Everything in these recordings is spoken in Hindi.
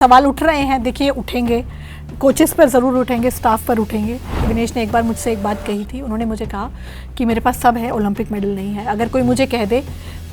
सवाल उठ रहे हैं, देखिए उठेंगे, कोचेस पर ज़रूर उठेंगे, स्टाफ पर उठेंगे। विनेश ने एक बार मुझसे एक बात कही थी, उन्होंने मुझे कहा कि मेरे पास सब है, ओलंपिक मेडल नहीं है। अगर कोई मुझे कह दे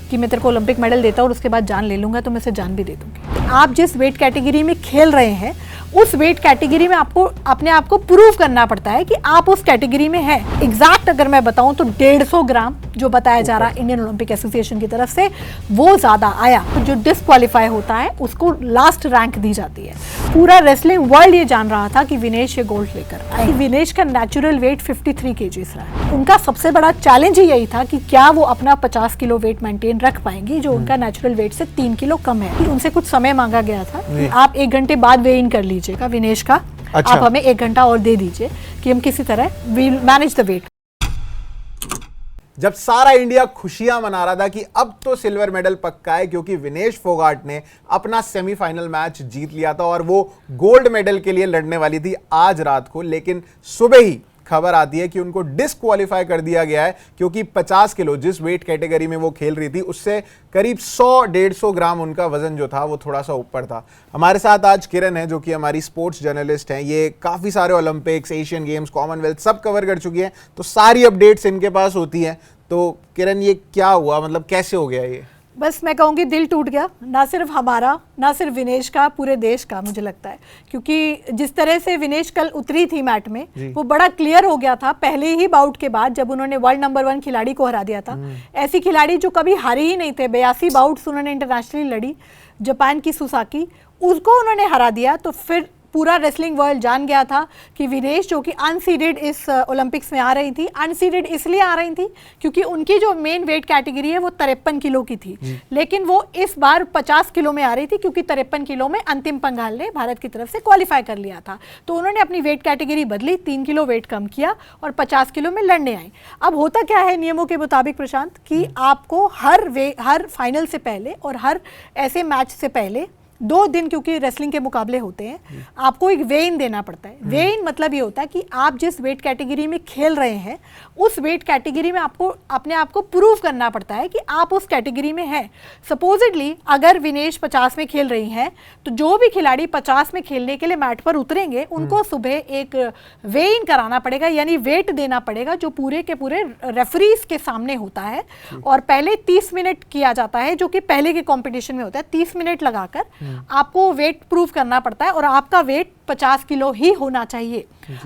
कि मैं तेरे को ओलंपिक मेडल देता हूँ और उसके बाद जान ले लूँगा, तो मैं उसे जान भी दे दूँगी। आप जिस वेट कैटेगरी में खेल रहे हैं, उस वेट कैटेगरी में आपको अपने आप को प्रूव करना पड़ता है कि आप उस कैटेगरी में हैं। एग्जैक्ट अगर मैं बताऊं तो 150 ग्राम जो बताया जा रहा है इंडियन ओलंपिक एसोसिएशन की तरफ से, वो ज़्यादा आया। तो जो डिस्क्वालीफाई होता है उसको लास्ट रैंक दी जाती है। पूरा रेसलिंग वर्ल्ड ये जान रहा था कि विनेश ये गोल्ड लेकर आए। विनेश का नेचुरल वेट 53 kg रहा है। उनका सबसे बड़ा चैलेंज ही यही था कि क्या वो अपना 50 किलो वेट मेंटेन रख पाएंगी, जो उनका नेचुरल वेट से 3 किलो कम है। उनसे कुछ समय मांगा गया था कि आप 1 घंटे बाद वे इन कर लीजिएगा विनेश का। अच्छा। आप हमें 1 घंटा और दे दीजिए कि हम किसी तरह वील मैनेज द वेट। जब सारा इंडिया खुशियां मना रहा था कि अब तो सिल्वर मेडल पक्का है, क्योंकि विनेश फोगाट ने अपना सेमीफाइनल मैच जीत लिया था और वो गोल्ड मेडल के लिए लड़ने वाली थी आज रात को, लेकिन सुबह ही खबर आती है कि उनको डिस्क्वालीफाई कर दिया गया है, क्योंकि 50 किलो जिस वेट कैटेगरी में वो खेल रही थी उससे करीब 100-150 ग्राम उनका वजन जो था वो थोड़ा सा ऊपर था। हमारे साथ आज किरण है, जो कि हमारी स्पोर्ट्स जर्नलिस्ट हैं। ये काफ़ी सारे ओलंपिक्स, एशियन गेम्स, कॉमनवेल्थ सब कवर कर चुकी हैं, तो सारी अपडेट्स इनके पास होती हैं। तो किरण, ये क्या हुआ, मतलब कैसे हो गया ये? बस मैं कहूँगी दिल टूट गया, ना सिर्फ हमारा, ना सिर्फ विनेश का, पूरे देश का मुझे लगता है। क्योंकि जिस तरह से विनेश कल उतरी थी मैट में, वो बड़ा क्लियर हो गया था पहले ही बाउट के बाद, जब उन्होंने वर्ल्ड नंबर 1 खिलाड़ी को हरा दिया था। ऐसी खिलाड़ी जो कभी हारी ही नहीं थे, 82 बाउट्स उन्होंने इंटरनेशनली लड़ी, जापान की सुसाकी, उसको उन्होंने हरा दिया। तो फिर पूरा रेसलिंग वर्ल्ड जान गया था कि विनेश, जो कि अनसीडेड इस ओलंपिक्स में आ रही थी, अनसीडेड इसलिए आ रही थी क्योंकि उनकी जो मेन वेट कैटेगरी है वो 53 किलो की थी, लेकिन वो इस बार 50 किलो में आ रही थी, क्योंकि 53 किलो में अंतिम पंघाल ने भारत की तरफ से क्वालिफाई कर लिया था। तो उन्होंने अपनी वेट कैटेगरी बदली, 3 किलो वेट कम किया और 50 किलो में लड़ने आई। अब होता क्या है नियमों के मुताबिक प्रशांत, कि आपको हर फाइनल से पहले और हर ऐसे मैच से पहले 2 दिन, क्योंकि रेसलिंग के मुकाबले होते हैं, आपको एक वे इन देना पड़ता है। वे इन मतलब ये होता है कि आप जिस वेट कैटेगरी में खेल रहे हैं, उस वेट कैटेगरी में आपको अपने आप को प्रूव करना पड़ता है कि आप उस कैटेगरी में हैं। सपोजिडली अगर विनेश 50 में खेल रही हैं, तो जो भी खिलाड़ी 50 में खेलने के लिए मैट पर उतरेंगे, उनको सुबह एक वे इन कराना पड़ेगा, यानी वेट देना पड़ेगा, जो पूरे के पूरे रेफरीज के सामने होता है। और पहले 30 मिनट किया जाता है, जो कि पहले के कॉम्पिटिशन में होता है। 30 मिनट लगाकर आपको वेट प्रूव करना पड़ता है और आपका वेट 50 किलो ही होना चाहिए।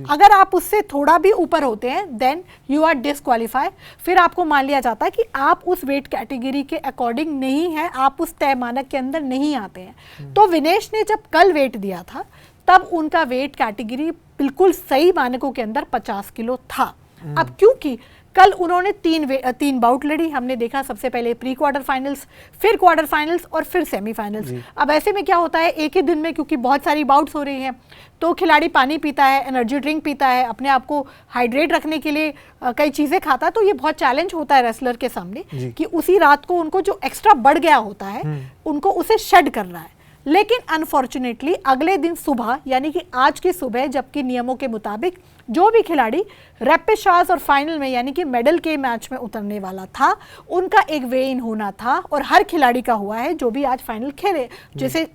अगर आप उससे थोड़ा भी ऊपर होते हैं, देन यू आर डिस्क्वालीफाई। फिर आपको मान लिया जाता है कि आप उस वेट कैटेगरी के अकॉर्डिंग नहीं है, आप उस तय मानक के अंदर नहीं आते हैं। तो विनेश ने जब कल वेट दिया था, तब उनका वेट कैटेगरी बिल्कुल सही मानकों के अंदर 50 किलो था। अब क्योंकि कल उन्होंने 3 बाउट लड़ी, हमने देखा सबसे पहले प्री क्वार्टर फाइनल्स, फिर क्वार्टर फाइनल्स और फिर सेमीफाइनल्स। अब ऐसे में क्या होता है, एक ही दिन में, क्योंकि बहुत सारी बाउट्स हो रही हैं, तो खिलाड़ी पानी पीता है, एनर्जी ड्रिंक पीता है, अपने आप को हाइड्रेट रखने के लिए कई चीज़ें खाता है। तो ये बहुत चैलेंज होता है रेसलर के सामने कि उसी रात को उनको जो एक्स्ट्रा बढ़ गया होता है, उनको उसे शेड करना है। लेकिन अनफॉर्चुनेटली अगले दिन सुबह, यानी कि आज की सुबह, जबकि नियमों के मुताबिक जो भी खिलाड़ी रैपिड शॉट्स और फाइनल में, यानी कि मेडल के मैच में उतरने वाला था, उनका एक वे इन होना था। और हर खिलाड़ी का हुआ है जो भी आज फाइनल खेले। जैसे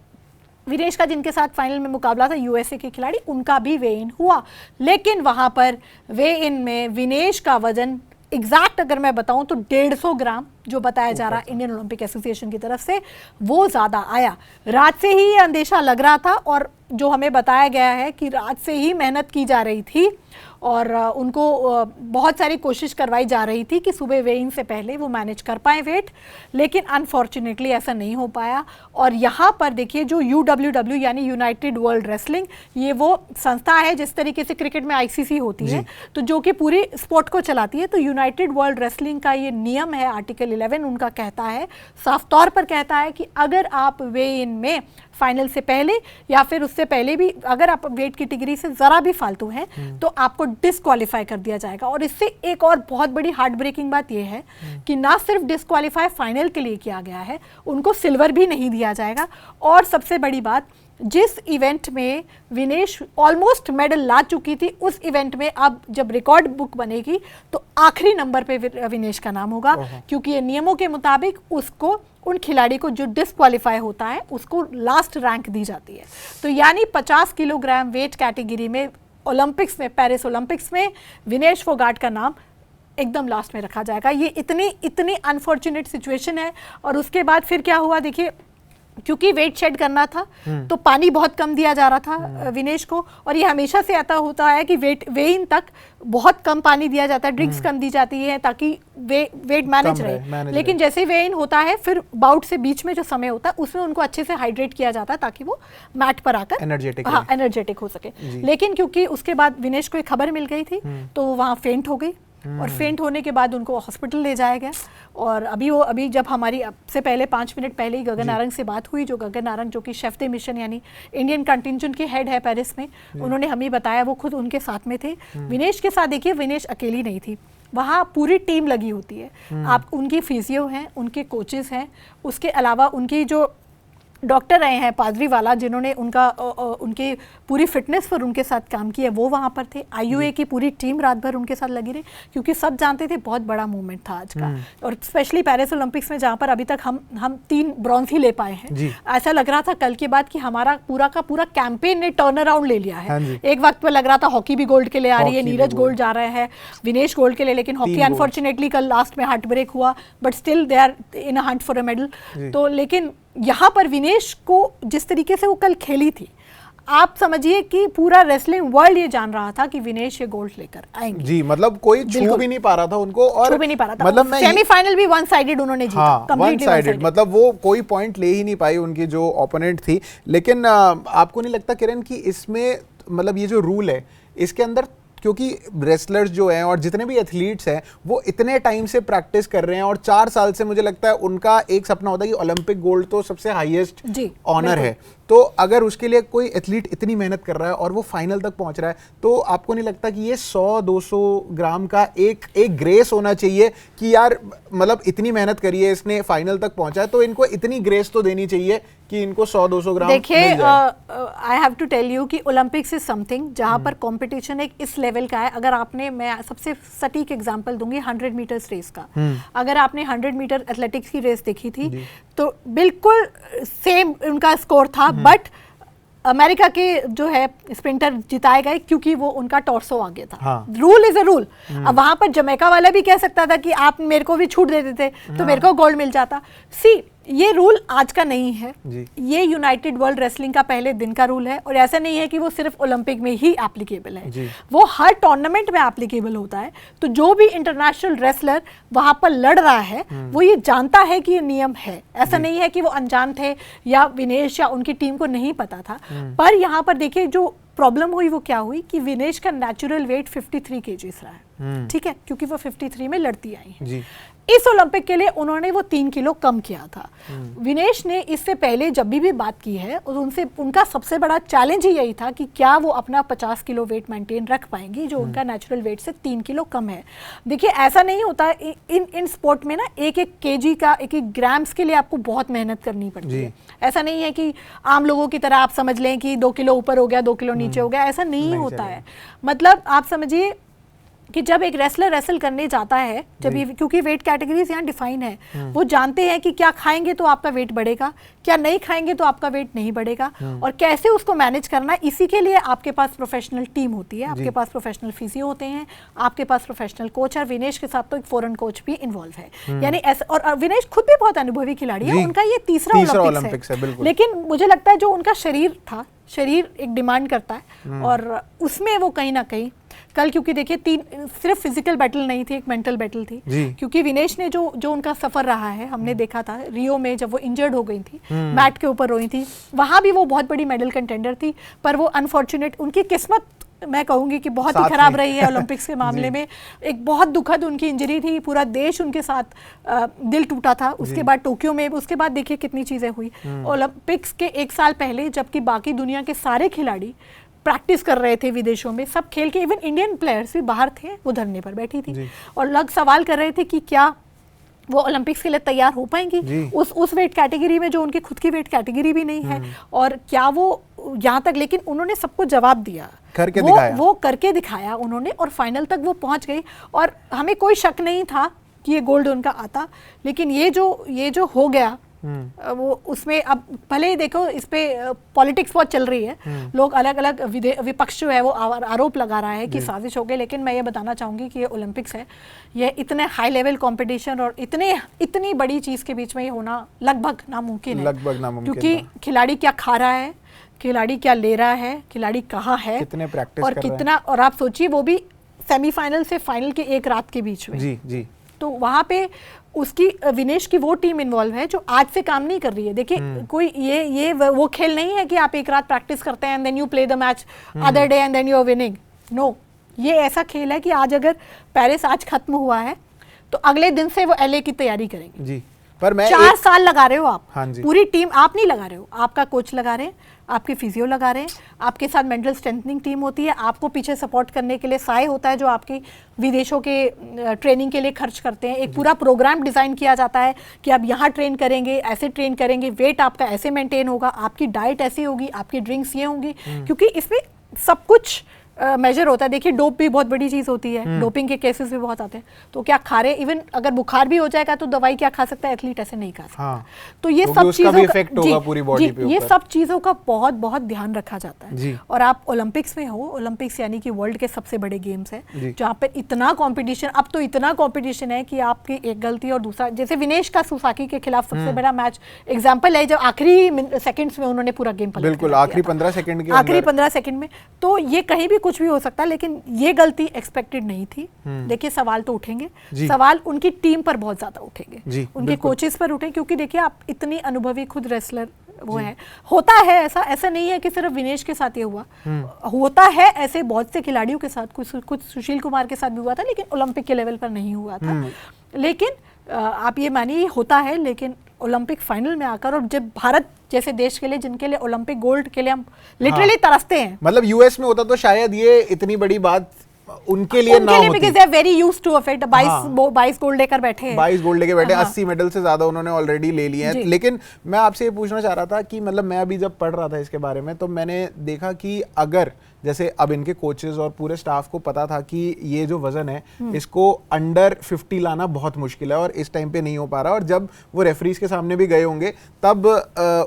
विनेश का जिनके साथ फाइनल में मुकाबला था, यूएसए के खिलाड़ी, उनका भी वे इन हुआ। लेकिन वहाँ पर वे इन में विनेश का वजन एग्जैक्ट अगर मैं बताऊं तो 150 ग्राम जो बताया जा रहा है इंडियन ओलंपिक एसोसिएशन की तरफ से, वो ज़्यादा आया। रात से ही ये अंदेशा लग रहा था, और जो हमें बताया गया है कि रात से ही मेहनत की जा रही थी और उनको बहुत सारी कोशिश करवाई जा रही थी कि सुबह वे इन से पहले वो मैनेज कर पाए वेट, लेकिन अनफॉर्चुनेटली ऐसा नहीं हो पाया। और यहाँ पर देखिए, जो UWW यानी यूनाइटेड वर्ल्ड रेसलिंग, ये वो संस्था है जिस तरीके से क्रिकेट में ICC होती है, तो जो कि पूरी स्पोर्ट को चलाती है। तो यूनाइटेड वर्ल्ड रेसलिंग का ये नियम है, आर्टिकल 11 उनका कहता है, साफ तौर पर कहता है कि अगर आप वे इन में फाइनल से पहले या फिर उससे पहले भी अगर आप वेट कैटेगरी से ज़रा भी फालतू हैं, तो आपको डिस्क्वालीफाई कर दिया जाएगा। और इससे एक और बहुत बड़ी हार्ट ब्रेकिंग बात यह है कि ना सिर्फ डिस्क्वालीफाई फाइनल के लिए किया गया है, उनको सिल्वर भी नहीं दिया जाएगा। और सबसे बड़ी बात, जिस इवेंट में विनेश ऑलमोस्ट मेडल ला चुकी थी, उस इवेंट में अब जब रिकॉर्ड बुक बनेगी तो आखिरी नंबर पे विनेश का नाम होगा, क्योंकि ये नियमों के मुताबिक उसको उन खिलाड़ी को जो डिस्क्वालीफाई होता है उसको लास्ट रैंक दी जाती है। तो यानी 50 किलोग्राम वेट कैटेगरी में ओलंपिक्स में, पेरिस ओलंपिक्स में विनेश फोगाट का नाम एकदम लास्ट में रखा जाएगा। ये इतनी अनफॉर्चुनेट सिचुएशन है। और उसके बाद फिर क्या हुआ देखिए, क्योंकि वेट शेड करना था तो पानी बहुत कम दिया जा रहा था विनेश को, और ये हमेशा से ऐसा होता है कि वे इन तक बहुत कम पानी दिया जाता है, ड्रिंक्स कम दी जाती है ताकि वेट मैनेज रहे। लेकिन जैसे वे इन होता है फिर बाउट से बीच में जो समय होता है उसमें उनको अच्छे से हाइड्रेट किया जाता है ताकि वो मैट पर आकर एनर्जेटिक हो सके। लेकिन क्योंकि उसके बाद विनेश को एक खबर मिल गई थी तो वो वहाँ फेंट हो गई, और फेंट होने के बाद उनको हॉस्पिटल ले जाया गया। और अभी जब हमारी से पहले 5 मिनट पहले ही गगन नारंग से बात हुई, जो गगन नारंग जो कि शेफ दे मिशन यानी इंडियन कंटिंजेंट के हेड है पेरिस में, उन्होंने हमें बताया वो खुद उनके साथ में थे। विनेश के साथ देखिए विनेश अकेली नहीं थी, वहाँ पूरी टीम लगी होती है। आप उनकी फिजियो हैं, उनके कोचेस हैं, उसके अलावा उनकी जो डॉक्टर रहे हैं पादरी वाला जिन्होंने उनके पूरी फिटनेस पर उनके साथ काम किया वो वहाँ पर थे। आईयूए की पूरी टीम रात भर उनके साथ लगी रही, क्योंकि सब जानते थे बहुत बड़ा मूवमेंट था आज का। और स्पेशली पेरिस ओलंपिक्स में जहाँ पर अभी तक हम 3 ब्रॉन्ज ही ले पाए हैं, ऐसा लग रहा था कल के बाद कि हमारा पूरा का पूरा कैंपेन ने टर्न अराउंड ले लिया है। एक वक्त पर लग रहा था हॉकी भी गोल्ड के लिए आ रही है, नीरज गोल्ड जा रहे हैं, विनेश गोल्ड के लिए, लेकिन हॉकी अनफॉर्चुनेटली कल लास्ट में हार्ट ब्रेक हुआ, but still they are in a hunt for a medal. तो लेकिन यहाँ पर विनेश को जिस तरीके से वो कल खेली थी, आप समझिए कि पूरा रेसलिंग वर्ल्ड ये जान रहा था कि विनेश ये गोल्ड लेकर आएंगे। जी, मतलब कोई छू भी नहीं पा रहा था उनको, और छू भी नहीं पा रहा था। मतलब सेमीफाइनल भी वन साइडेड उन्होंने जीता, कंप्लीटली वन साइडेड, मतलब वो कोई पॉइंट ले ही नहीं पाई उनकी जो ओपोनेंट थी। लेकिन आपको नहीं लगता किरण कि इसमें मतलब ये जो रूल है इसके अंदर, क्योंकि रेसलर्स जो हैं और जितने भी एथलीट्स हैं वो इतने टाइम से प्रैक्टिस कर रहे हैं, और 4 साल से मुझे लगता है उनका एक सपना होता है कि ओलंपिक गोल्ड तो सबसे हाईएस्ट ऑनर है। तो अगर उसके लिए कोई एथलीट इतनी मेहनत कर रहा है और वो फाइनल तक पहुंच रहा है, तो आपको नहीं लगता कि ये 100-200 ग्राम का एक ग्रेस होना चाहिए कि यार मतलब इतनी मेहनत करी है इसने, फाइनल तक पहुंचा है, तो इनको इतनी ग्रेस तो देनी चाहिए कि इनको 100-200 ग्राम। देखिए, I have to tell you कि ओलंपिक्स इज समथिंग जहां पर कंपटीशन एक इस लेवल का है। अगर आपने, मैं सबसे सटीक एग्जांपल दूंगी 100 मीटर्स रेस का। अगर आपने 100 मीटर एथलेटिक्स की रेस देखी थी तो बिल्कुल सेम उनका स्कोर था, बट अमेरिका के जो है स्प्रिंटर जिताए गए क्योंकि वो उनका टॉर्सो आ गया था। Rule is a rule. अब वहां पर जमैका वाला भी कह सकता था कि आप मेरे को भी छूट दे देते तो मेरे को गोल्ड मिल जाता। सी, ये रूल आज का नहीं है, ये यूनाइटेड वर्ल्ड रेसलिंग का पहले दिन का रूल है, और ऐसा नहीं है कि वो सिर्फ ओलंपिक में ही एप्लीकेबल है, वो हर टूर्नामेंट में एप्लीकेबल होता है। तो जो भी इंटरनेशनल रेसलर वहां पर लड़ रहा है वो ये जानता है कि ये नियम है, ऐसा नहीं है कि वो अनजान थे या विनेश या उनकी टीम को नहीं पता था। पर यहाँ पर देखिए जो प्रॉब्लम हुई वो क्या हुई कि विनेश का नेचुरल वेट 53 kg रहा है, ठीक है, क्योंकि वो 53 में लड़ती आई है। इस ओलंपिक के लिए उन्होंने वो 3 किलो कम किया था। विनेश ने इससे पहले जब भी बात की है और उनसे, उनका सबसे बड़ा चैलेंज ही यही था कि क्या वो अपना 50 किलो वेट मेंटेन रख पाएंगी जो उनका नेचुरल वेट से 3 किलो कम है। देखिए ऐसा नहीं होता इन स्पोर्ट में ना, एक केजी का, एक ग्राम्स के लिए आपको बहुत मेहनत करनी पड़ती है। ऐसा नहीं है कि आम लोगों की तरह आप समझ लें कि 2 किलो ऊपर हो गया 2 किलो नीचे हो गया, ऐसा नहीं होता है। मतलब आप समझिए कि जब एक रेसलर रेसल करने जाता है, जब क्योंकि वेट कैटेगरीज यहाँ डिफाइन है, वो जानते हैं कि क्या खाएंगे तो आपका वेट बढ़ेगा, क्या नहीं खाएंगे तो आपका वेट नहीं बढ़ेगा, और कैसे उसको मैनेज करना है। इसी के लिए आपके पास प्रोफेशनल टीम होती है, आपके पास प्रोफेशनल फिजियो होते हैं, आपके पास प्रोफेशनल कोच है। विनेश के साथ तो एक फॉरेन कोच भी इन्वॉल्व है, यानी और विनेश खुद भी बहुत अनुभवी खिलाड़ी है, उनका ये तीसरा ओलंपिक्स है। लेकिन मुझे लगता है जो उनका शरीर था, शरीर एक डिमांड करता है, और उसमें वो कहीं ना कहीं कल, क्योंकि देखिए सिर्फ फिजिकल बैटल नहीं थी, एक मेंटल बैटल थी, क्योंकि विनेश ने जो उनका सफर रहा है, हमने देखा था रियो में जब वो इंजर्ड हो गई थी, मैट के ऊपर रोई थी, वहां भी वो बहुत बड़ी मेडल कंटेंडर थी, पर वो अनफॉर्चुनेट, उनकी किस्मत मैं कहूंगी कि बहुत ही खराब रही है ओलंपिक्स के मामले में। एक बहुत दुखद उनकी इंजरी थी, पूरा देश उनके साथ दिल टूटा था। उसके बाद टोक्यो में, उसके बाद देखिए कितनी चीजें हुई। ओलंपिक्स के 1 साल पहले जबकि बाकी दुनिया के सारे खिलाड़ी प्रैक्टिस कर रहे थे विदेशों में, सब खेल के, इवन इंडियन प्लेयर्स भी बाहर थे, वो धरने पर बैठी थी और लोग सवाल कर रहे थे कि क्या वो ओलंपिक्स के लिए तैयार हो पाएंगी उस वेट कैटेगरी में जो उनकी खुद की वेट कैटेगरी भी नहीं है, और क्या वो यहाँ तक। लेकिन उन्होंने सबको जवाब दिया, वो करके दिखाया उन्होंने, और फाइनल तक वो पहुंच गई, और हमें कोई शक नहीं था कि ये गोल्ड उनका आता। लेकिन ये जो हो गया वो उसमें अब भले ही देखो इस पे पॉलिटिक्स बहुत चल रही है, लोग अलग अलग विपक्ष जो है वो आरोप लगा रहा है कि साजिश हो गई, लेकिन मैं ये बताना चाहूँगी कि ये ओलंपिक्स है, ये इतने हाई लेवल कंपटीशन और इतनी बड़ी चीज़ के बीच में ये होना लगभग नामुमकिन है, क्योंकि खिलाड़ी क्या खा रहा है, खिलाड़ी क्या ले रहा है, खिलाड़ी कहाँ है, कितने प्रैक्टिस और कितना, और आप सोचिए वो भी सेमीफाइनल से फाइनल के एक रात के बीच में। जी। तो वहाँ पे उसकी विनेश की वो टीम इन्वॉल्व है जो आज से काम नहीं कर रही है। देखिए कोई ये वो खेल नहीं है कि आप एक रात प्रैक्टिस करते हैं and then you play the match other day and then you are winning. No, ये ऐसा खेल है कि आज अगर पेरिस आज खत्म हुआ है तो अगले दिन से वो LA की तैयारी करेंगे जी। पर मैं 4 साल लगा रहे हो आप। हाँ जी। पूरी टीम आप नहीं लगा रहे हो, आपका कोच लगा रहे हैं, आपके फिजियो लगा रहे हैं, आपके साथ मेंटल स्ट्रेंथनिंग टीम होती है, आपको पीछे सपोर्ट करने के लिए साय होता है जो आपकी विदेशों के ट्रेनिंग के लिए खर्च करते हैं। एक पूरा प्रोग्राम डिज़ाइन किया जाता है कि आप यहाँ ट्रेन करेंगे, ऐसे ट्रेन करेंगे, वेट आपका ऐसे मेंटेन होगा, आपकी डाइट ऐसी होगी, आपकी ड्रिंक्स ये होंगी, क्योंकि इसमें सब कुछ मेजर होता है। देखिए डोप भी बहुत बड़ी चीज़ होती है, डोपिंग के केसेस भी बहुत आते हैं। तो क्या खा रहे, इवन अगर बुखार भी हो जाएगा तो दवाई क्या खा सकता है एथलीट, ऐसे नहीं खा सकता। हाँ। तो ये सब चीज़ों का पूरी बॉडी पे ये सब चीज़ों का बहुत बहुत ध्यान रखा जाता है। जी। और आप ओलंपिक्स में हो, ओलंपिक्स यानी कि वर्ल्ड के सबसे बड़े गेम्स है जहाँ पर इतना कॉम्पिटिशन, अब तो इतना कॉम्पिटिशन है कि आपकी एक गलती और दूसरा, जैसे विनेश का सुसाकी के खिलाफ सबसे बड़ा मैच एग्जाम्पल है, जब आखिरी सेकंड्स में उन्होंने पूरा गेम बिल्कुल आखिरी 15 सेकंड में, तो ये कहीं भी कुछ भी हो सकता है, लेकिन ये गलती एक्सपेक्टेड नहीं थी। देखिए सवाल तो उठेंगे, सवाल उनकी टीम पर बहुत ज्यादा उठेंगे, उनके कोचेस पर उठेंगे, क्योंकि देखिए आप इतनी अनुभवी खुद रेसलर वो है, होता है ऐसा नहीं है कि सिर्फ विनेश के साथ ये हुआ, होता है ऐसे बहुत से खिलाड़ियों के साथ, कुछ सुशील कुमार के साथ भी हुआ था, लेकिन ओलंपिक के लेवल पर नहीं हुआ था। लेकिन आप ये मानिए होता है, लेकिन ओलंपिक फाइनल में आकर, और जब भारत जैसे देश के लिए, जिनके लिए ओलंपिक गोल्ड के लिए हम लिटरली तरसते हैं, मतलब यूएस में होता तो शायद ये इतनी बड़ी बात उनके लिए ना होती, because they are very used to of it। 22 gold लेकर बैठे हैं, 22 गोल्ड लेके बैठे, 80 मेडल से ज्यादा उन्होंने ऑलरेडी ले लिए हैं। लेकिन मैं आपसे ये पूछना चाह रहा था कि मतलब मैं अभी जब पढ़ रहा था इसके बारे में, तो मैंने देखा कि अगर जैसे अब इनके कोचेस और पूरे स्टाफ को पता था कि ये जो वजन है इसको अंडर 50 लाना बहुत मुश्किल है और इस टाइम पे नहीं हो पा रहा, और जब वो रेफरीज के सामने भी गए होंगे तब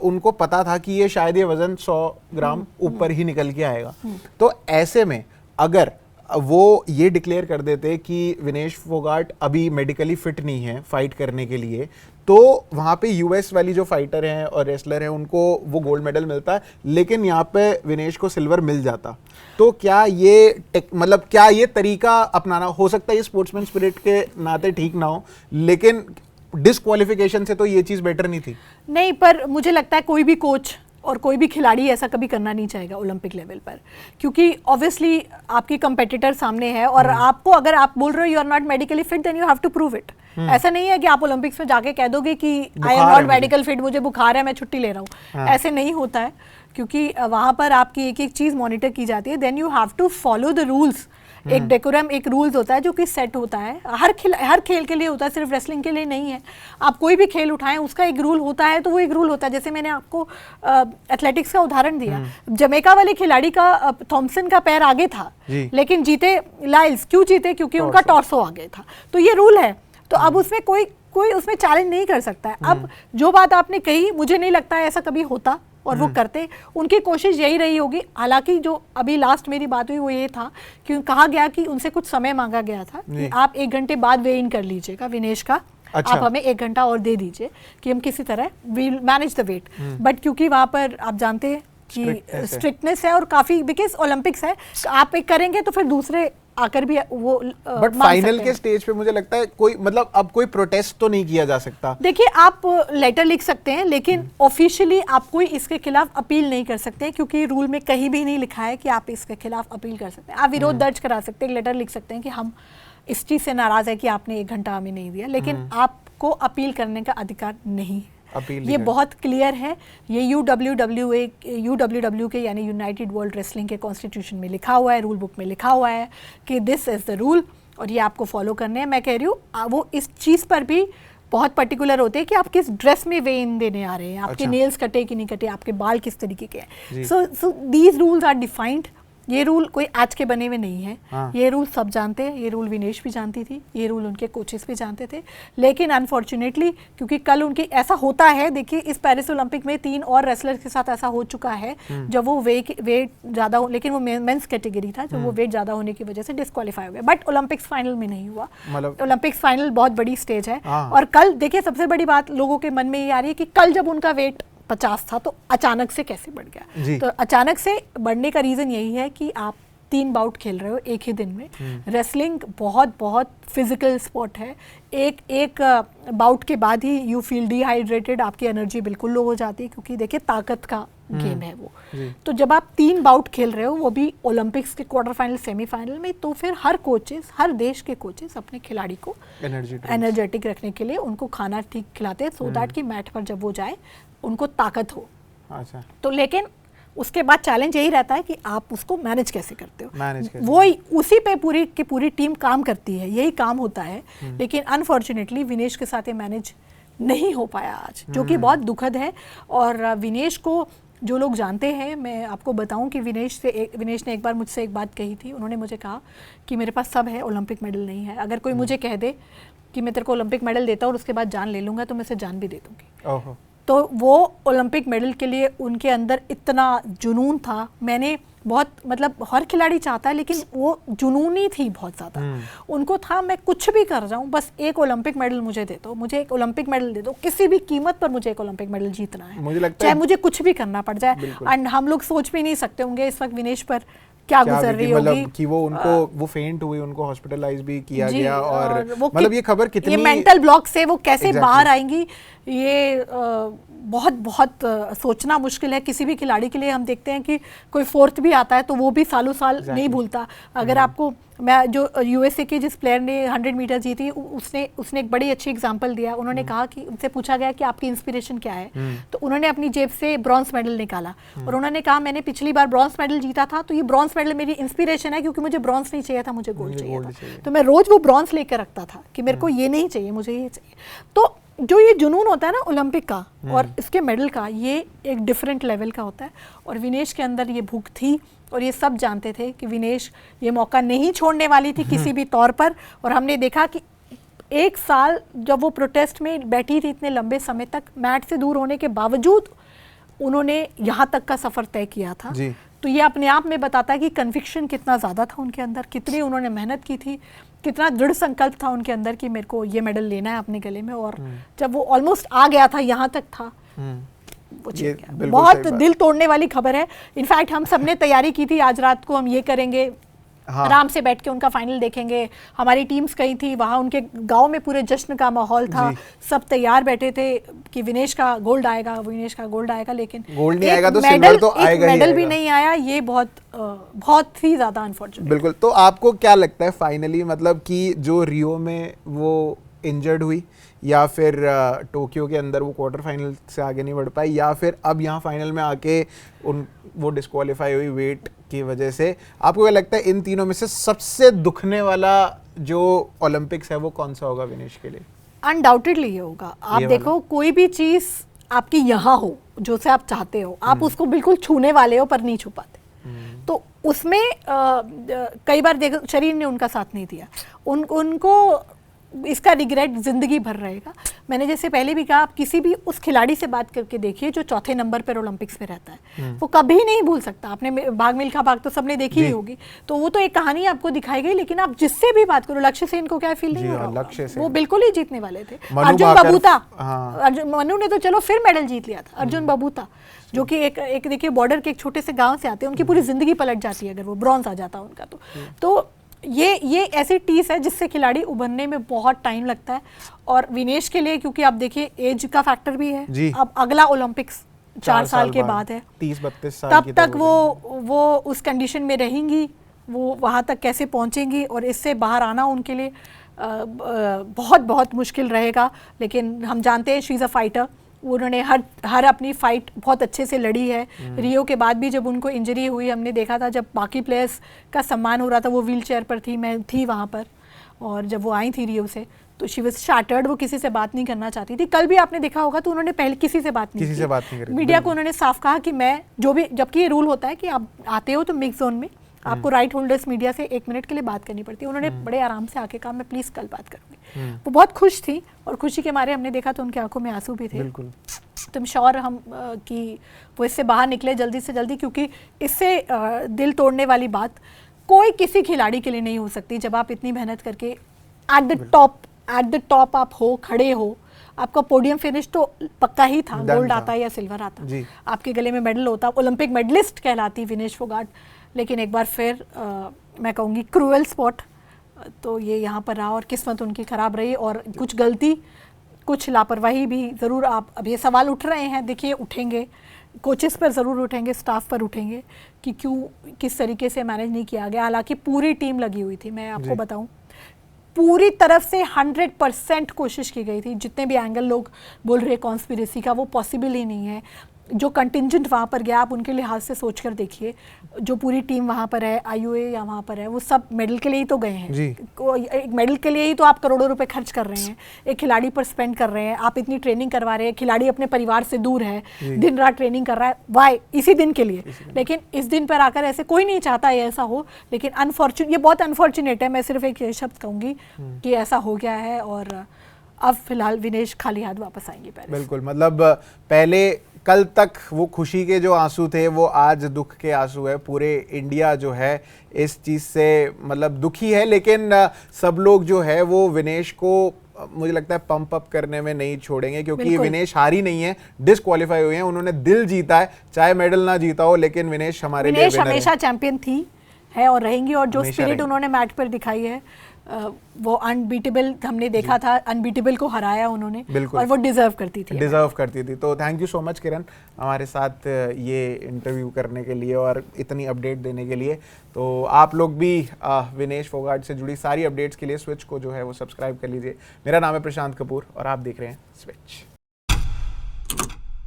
उनको पता था कि ये शायद ये वजन 100 ग्राम ऊपर ही निकल के आएगा। तो ऐसे में अगर वो ये डिक्लेयर कर देते कि विनेश फोगाट अभी मेडिकली फिट नहीं है फाइट करने के लिए, तो वहाँ पे यूएस वाली जो फाइटर हैं और रेसलर हैं उनको वो गोल्ड मेडल मिलता है, लेकिन यहाँ पे विनेश को सिल्वर मिल जाता। तो क्या ये मतलब क्या ये तरीका अपनाना हो सकता है, ये स्पोर्ट्समैन स्पिरिट के नाते ठीक ना हो, लेकिन डिस्क्वालिफिकेशन से तो ये चीज़ बेटर नहीं थी? नहीं, पर मुझे लगता है कोई भी कोच और कोई भी खिलाड़ी ऐसा कभी करना नहीं चाहेगा ओलंपिक लेवल पर, क्योंकि ऑब्वियसली आपकी कंपेटिटर सामने है और आपको, अगर आप बोल रहे हो you are not medically fit, then you have to prove it. ऐसा नहीं है कि आप ओलंपिक्स में जाके कह दोगे कि I am not medical fit, मुझे बुखार है, मैं छुट्टी ले रहा हूँ। ऐसे नहीं होता है, क्योंकि वहाँ पर आपकी एक एक चीज़ मॉनिटर की जाती है। Then you have to follow the rules. एक डेकोरम, एक रूल्स होता है जो कि सेट होता है, हर खेल के लिए होता है, सिर्फ रेसलिंग के लिए नहीं है। आप कोई भी खेल उठाएं उसका एक रूल होता है, तो वो एक रूल होता है। जैसे मैंने आपको एथलेटिक्स का उदाहरण दिया, जमैका वाले खिलाड़ी का थॉमसन का पैर आगे था लेकिन जीते लाइल्स, क्यों जीते? क्योंकि उनका टॉर्सो आगे था। तो ये रूल है, तो अब उसमें कोई उसमें चैलेंज नहीं कर सकता है। अब जो बात आपने कही, मुझे नहीं लगता है ऐसा कभी होता और वो करते। उनकी कोशिश यही रही होगी। हालांकि जो अभी लास्ट मेरी बात हुई वो ये था कि कहा गया कि उनसे कुछ समय मांगा गया था कि आप 1 घंटे बाद वे इन कर लीजिएगा विनेश का। अच्छा। आप हमें 1 घंटा और दे दीजिए कि हम किसी तरह we'll manage the weight. But क्योंकि वहाँ पर आप जानते हैं कि स्ट्रिक्टनेस है और काफी, बिकॉज ओलंपिक्स है, आप एक करेंगे तो फिर दूसरे आकर भी वो बट फाइनल के स्टेज पे मुझे लगता है कोई, मतलब अब कोई प्रोटेस्ट तो नहीं किया जा सकता। देखिए आप लेटर लिख सकते हैं, लेकिन ऑफिशियली आप कोई इसके खिलाफ अपील नहीं कर सकते, क्योंकि रूल में कहीं भी नहीं लिखा है कि आप इसके खिलाफ अपील कर सकते हैं। आप विरोध दर्ज करा सकते हैं, लेटर लिख सकते हैं कि हम इस चीज से नाराज है कि आपने 1 घंटा हमें नहीं दिया, लेकिन आपको अपील करने का अधिकार नहीं है। ये बहुत क्लियर है। ये UWW के यानी यूनाइटेड वर्ल्ड रेसलिंग के कॉन्स्टिट्यूशन में लिखा हुआ है, रूल बुक में लिखा हुआ है कि दिस इज द रूल और ये आपको फॉलो करने हैं। मैं कह रही हूँ वो इस चीज़ पर भी बहुत पर्टिकुलर होते हैं कि आप किस ड्रेस में वे इन देने आ रहे हैं, आपके नेल्स कटे कि नहीं कटे, आपके बाल किस तरीके के हैं। So these rules are defined. ये रूल कोई आज के बने हुए नहीं है। हाँ। ये रूल सब जानते हैं, ये रूल विनेश भी जानती थी, ये रूल उनके कोचेस भी जानते थे, लेकिन अनफॉर्चुनेटली क्योंकि कल उनकी ऐसा होता है, देखिए इस पेरिस ओलंपिक में 3 और रेसलर्स के साथ ऐसा हो चुका है जब वो वेट ज़्यादा हो, लेकिन वो मेंस कैटेगरी था, जब वो वेट ज़्यादा होने की वजह से डिस्क्वालीफाई हो गया, बट ओलंपिक्स फाइनल में नहीं हुआ। ओलंपिक्स फाइनल बहुत बड़ी स्टेज है। और कल देखिए सबसे बड़ी बात लोगों के मन में ये आ रही है कि कल जब उनका वेट 50 था तो अचानक से कैसे बढ़ गया। तो अचानक से बढ़ने का रीज़न यही है कि आप 3 बाउट खेल रहे हो एक ही दिन में। रेसलिंग बहुत बहुत फिजिकल स्पोर्ट है। एक बाउट के बाद ही यू फील डिहाइड्रेटेड, आपकी एनर्जी बिल्कुल लो हो जाती है, क्योंकि देखिए ताकत का गेम है वो। तो जब आप 3 बाउट खेल रहे हो, वो भी ओलंपिक्स के क्वार्टर फाइनल सेमीफाइनल में, तो फिर हर कोचेस, हर देश के कोचेस अपने खिलाड़ी को एनर्जेटिक रखने के लिए उनको खाना ठीक खिलाते हैं, सो दैट कि मैट पर जब वो जाए उनको ताकत हो। अच्छा। तो लेकिन उसके बाद चैलेंज यही रहता है कि आप उसको मैनेज कैसे करते हो। वो उसी पे पूरी टीम काम करती है, यही काम होता है। लेकिन अनफॉर्चुनेटली विनेश के साथ ये मैनेज नहीं हो पाया आज, जो कि बहुत दुखद है। और विनेश को जो लोग जानते हैं, मैं आपको बताऊं कि विनेश ने एक बार मुझसे एक बात कही थी। उन्होंने मुझे कहा कि मेरे पास सब है, ओलंपिक मेडल नहीं है। अगर कोई मुझे कह दे कि मैं तेरे को ओलंपिक मेडल देता हूँ और उसके बाद जान ले लूँगा, तो मैं उसे जान भी दे दूँगी। तो वो ओलंपिक मेडल के लिए उनके अंदर इतना जुनून था। मैंने बहुत, मतलब हर खिलाड़ी चाहता है, लेकिन वो जुनूनी थी बहुत ज़्यादा। उनको था मैं कुछ भी कर जाऊं, बस एक ओलंपिक मेडल मुझे दे दो, मुझे एक ओलंपिक मेडल दे दो, किसी भी कीमत पर मुझे एक ओलंपिक मेडल जीतना है, मुझे लगता चाहे मुझे कुछ भी करना पड़ जाए। एंड हम लोग सोच भी नहीं सकते होंगे इस वक्त विनेश पर क्या गुजर रही होगी कि वो फेंट हुई, उनको हॉस्पिटलाइज भी किया गया। और मतलब ये खबर कितनी, ये मेंटल ब्लॉक से वो कैसे बाहर आएंगी, ये बहुत बहुत सोचना मुश्किल है किसी भी खिलाड़ी के लिए। हम देखते हैं कि कोई 4th भी आता है तो वो भी सालों साल नहीं भूलता। अगर आपको, मैं जो यूएसए के जिस प्लेयर ने 100 मीटर जीती, उसने एक बड़ी अच्छी एग्जांपल दिया। उन्होंने कहा कि उनसे पूछा गया कि आपकी इंस्पिरेशन क्या है, तो उन्होंने अपनी जेब से ब्रॉन्ज मेडल निकाला और उन्होंने कहा मैंने पिछली बार ब्रॉन्ज मेडल जीता था, तो ये ब्रॉन्ज मेडल मेरी इंस्पिरेशन है, क्योंकि मुझे ब्रॉन्ज नहीं चाहिए था, मुझे गोल्ड चाहिए था। तो मैं रोज वो ब्रॉन्ज लेकर रखता था कि मेरे को ये नहीं चाहिए, मुझे ये चाहिए। तो जो ये जुनून होता है ना ओलंपिक का और इसके मेडल का, ये एक डिफरेंट लेवल का होता है। और विनेश के अंदर ये भूख थी और ये सब जानते थे कि विनेश ये मौका नहीं छोड़ने वाली थी किसी भी तौर पर। और हमने देखा कि 1 साल जब वो प्रोटेस्ट में बैठी थी, इतने लंबे समय तक मैट से दूर होने के बावजूद उन्होंने यहाँ तक का सफ़र तय किया था। तो ये अपने आप में बताता है कि कन्विक्शन कितना ज़्यादा था उनके अंदर, कितनी उन्होंने मेहनत की थी, कितना दृढ़ संकल्प था उनके अंदर कि मेरे को ये मेडल लेना है अपने गले में। और जब वो ऑलमोस्ट आ गया था, यहाँ तक था, वो जीत गया। बहुत दिल तोड़ने वाली खबर है। इनफैक्ट हम सबने तैयारी की थी, आज रात को हम ये करेंगे, आराम से बैठ के उनका फाइनल देखेंगे। हमारी टीम्स गई थी वहाँ, उनके गांव में पूरे जश्न का माहौल था, सब तैयार बैठे थे कि विनेश का गोल्ड आएगा, विनेश का गोल्ड आएगा। लेकिन गोल्ड नहीं आएगा तो सिल्वर तो आएगा ही, मेडल भी नहीं आया। ये बहुत ही ज्यादा अनफॉर्चुनेट। बिल्कुल। तो आपको क्या लगता है फाइनली, मतलब कि जो रियो में वो इंजर्ड हुई, या फिर टोक्यो के अंदर वो क्वार्टर फाइनल से आगे नहीं बढ़ पाई, या फिर अब यहाँ फाइनल में आके वो डिस्क्वालीफाई हुई वेट की वजह से, आपको क्या लगता है इन तीनों में से सबसे दुखने वाला जो ओलंपिक्स है वो कौन सा होगा विनेश के लिए? अनडाउटेडली ये होगा। आप देखो, कोई भी चीज़ आपकी यहाँ हो जो से आप चाहते हो, आप उसको बिल्कुल छूने वाले हो पर नहीं छू पाते। तो उसमें कई बार देखो शरीर ने उनका साथ नहीं दिया, उनको इसका रिग्रेट जिंदगी भर रहेगा। मैंने जैसे पहले भी कहा, आप किसी भी उस खिलाड़ी से बात करके देखिए जो 4थे नंबर पर ओलंपिक्स में रहता है, वो कभी नहीं भूल सकता। आपने भाग मिल्खा भाग तो सबने देखी ही होगी, तो वो तो एक कहानी आपको दिखाई गई। लेकिन आप जिससे भी बात करो, लक्ष्य सेन को क्या फील नहीं हो रहा, वो बिल्कुल ही जीतने वाले थे। अर्जुन बबूता, मनु ने तो चलो फिर मेडल जीत लिया था। अर्जुन बबूता जो कि एक देखिए बॉर्डर के एक छोटे से गाँव से आते हैं, उनकी पूरी जिंदगी पलट जाती है अगर वो ब्रॉन्ज आ जाता उनका। तो ये ऐसी टीस है जिससे खिलाड़ी उभरने में बहुत टाइम लगता है। और विनेश के लिए, क्योंकि आप देखिए एज का फैक्टर भी है, अब अगला ओलंपिक्स 4 साल के बाद है, 30-32 साल तब तक वो उस कंडीशन में रहेंगी, वो वहाँ तक कैसे पहुँचेंगी, और इससे बाहर आना उनके लिए बहुत बहुत मुश्किल रहेगा। लेकिन हम जानते हैं शी इज़ अ फाइटर, उन्होंने हर अपनी फाइट बहुत अच्छे से लड़ी है। रियो के बाद भी जब उनको इंजरी हुई, हमने देखा था जब बाकी प्लेयर्स का सम्मान हो रहा था, वो व्हील चेयर पर थी, मैं थी वहाँ पर, और जब वो आई थी रियो से तो शी वाज शैटर्ड, वो किसी से बात नहीं करना चाहती थी। कल भी आपने देखा होगा तो उन्होंने पहले किसी से बात नहीं की। मीडिया को उन्होंने साफ कहा कि मैं जो भी, जबकि ये रूल होता है कि आप आते हो तो मिक्स जोन में आपको राइट होल्डर्स मीडिया से 1 मिनट के लिए बात करनी पड़ती है। उन्होंने बड़े आराम से आके कहा मैं प्लीज कल बात करूंगी। वो बहुत खुश थी और खुशी के मारे हमने देखा तो उनकी आंखों में आंसू भी थे। बिल्कुल। तुम श्योर हम कि वो इससे बाहर निकले जल्दी से जल्दी, क्योंकि इससे दिल तोड़ने वाली बात कोई किसी खिलाड़ी के लिए नहीं हो सकती। जब आप इतनी मेहनत करके एट द टॉप आप हो, खड़े हो, आपका पोडियम फिनिश तो पक्का ही था, गोल्ड आता या सिल्वर आता, आपके गले में मेडल होता, ओलंपिक मेडलिस्ट कहलाती विनेश फोगाट। लेकिन एक बार फिर मैं कहूँगी क्रूएल स्पॉट तो ये यहाँ पर रहा और किस्मत उनकी ख़राब रही और कुछ गलती, कुछ लापरवाही भी ज़रूर। आप अब ये सवाल उठ रहे हैं, देखिए उठेंगे, कोचेस पर ज़रूर उठेंगे, स्टाफ पर उठेंगे कि क्यों, किस तरीके से मैनेज नहीं किया गया। हालांकि पूरी टीम लगी हुई थी, मैं आपको बताऊं पूरी तरफ से 100% कोशिश की गई थी। जितने भी एंगल लोग बोल रहे कॉन्स्पिरेसी का, वो पॉसिबल ही नहीं है। जो कंटिंजेंट वहाँ पर गया, आप उनके लिहाज से सोच कर देखिए, जो पूरी टीम वहाँ पर है, आईओए या वहाँ पर है, वो सब मेडल के लिए ही तो गए हैं। एक मेडल के लिए ही तो आप करोड़ों रुपए खर्च कर रहे हैं, एक खिलाड़ी पर स्पेंड कर रहे हैं, आप इतनी ट्रेनिंग करवा रहे हैं, खिलाड़ी अपने परिवार से दूर है, दिन रात ट्रेनिंग कर रहा है, वाई, इसी दिन के लिए। लेकिन इस दिन पर आकर ऐसे कोई नहीं चाहता है ऐसा हो, लेकिन ये बहुत अनफॉर्चुनेट है। मैं सिर्फ एक शब्द कहूँगी कि ऐसा हो गया है और अब फिलहाल विनेश खाली हाथ वापस आएंगे पेरिस। बिल्कुल, मतलब पहले कल तक वो खुशी के जो आंसू थे वो आज दुख के आंसू है। पूरे इंडिया जो है इस चीज़ से मतलब दुखी है, लेकिन सब लोग जो है वो विनेश को मुझे लगता है पंप अप करने में नहीं छोड़ेंगे, क्योंकि विनेश हारी नहीं है, डिस्क्वालीफाई हुए हैं, उन्होंने दिल जीता है, चाहे मेडल ना जीता हो, लेकिन विनेश हमारे लिए विनर हमेशा चैंपियन थी, है और रहेंगी। और जो स्पिरिट उन्होंने मैच पर दिखाई है वो अनबीटेबल, हमने देखा था अनबीटेबल को हराया उन्होंने, और वो डिजर्व करती थी। तो थैंक यू सो मच किरण हमारे साथ ये इंटरव्यू करने के लिए और इतनी अपडेट देने के लिए। तो आप लोग भी विनेश फोगाट से जुड़ी सारी अपडेट्स के लिए स्विच को जो है वो सब्सक्राइब कर लीजिए। मेरा नाम है प्रशांत कपूर और आप देख रहे हैं स्विच।